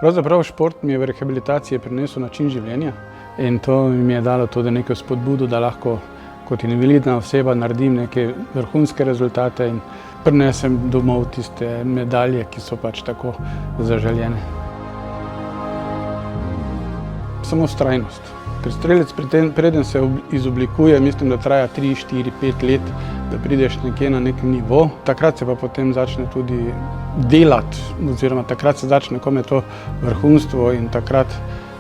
Pravzaprav šport mi je v rehabilitaciji prinesel način življenja in to mi je dalo tudi neko spodbudo, da lahko kot invalidna oseba naredim neke vrhunske rezultate in prinesem domov tiste medalje, ki so pač tako zaželjene. Samo vztrajnost. Ker strelec preden se izoblikuje, mislim, da traja 3, 4, 5 let, da prideš nekje na nek nivo. Takrat se pa potem začne tudi delati, oziroma takrat se začne kome to vrhunstvo in takrat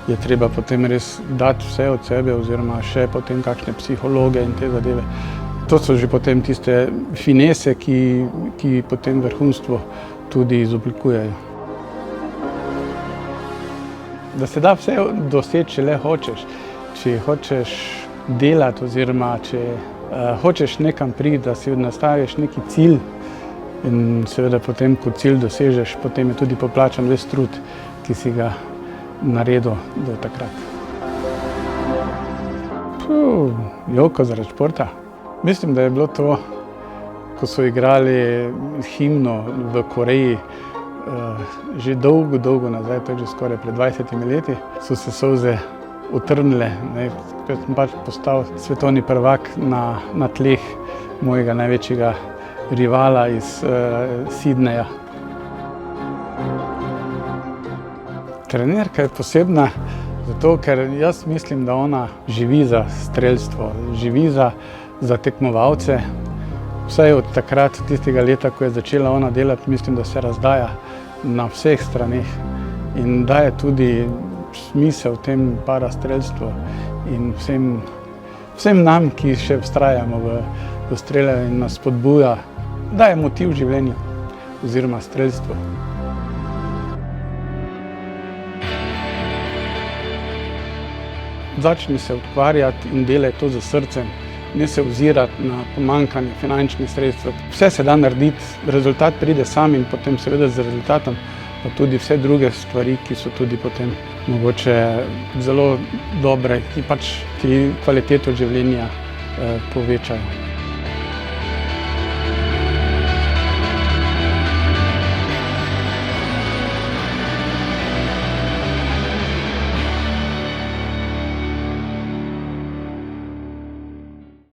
je treba potem res dati vse od sebe oziroma še potem kakšne psihologe in te zadeve. To so že potem tiste finese, ki potem vrhunstvo tudi izoblikujejo. Da se da vse doseči, če le hočeš. Če hočeš delati oziroma če hočeš nekam priti, da si nastaviš neki cilj in seveda potem, ko cilj dosežeš, potem je tudi poplačan ves trud, ki si ga naredil do takrat. Joko zaradi športa. Mislim, da je bilo to, ko so igrali himno v Koreji, že dolgo nazaj, to je že skoraj pred 20 leti, so se solze utrnile, ker sem pač postal svetovni prvak na tleh mojega največjega rivala iz Sydneyja. Trenerka je posebna zato, ker jaz mislim, da ona živi za strelstvo, živi za tekmovalce. Vsaj od takrat, tistega leta, ko je začela ona delati, mislim, da se razdaja na vseh straneh in daje tudi smisel v tem parastrelstvu in vsem nam, ki še vztrajamo v streljanju in nas spodbuja, daje motiv v življenju oziroma strelstvu. Začni se ukvarjati in delaj to z srcem, ne se ozirati na pomanjkanje finančnih sredstev. Vse se da narediti, rezultat pride sam in potem seveda z rezultatom pa tudi vse druge stvari, ki so tudi potem mogoče zelo dobre, ki pač ti kvaliteto življenja povečajo.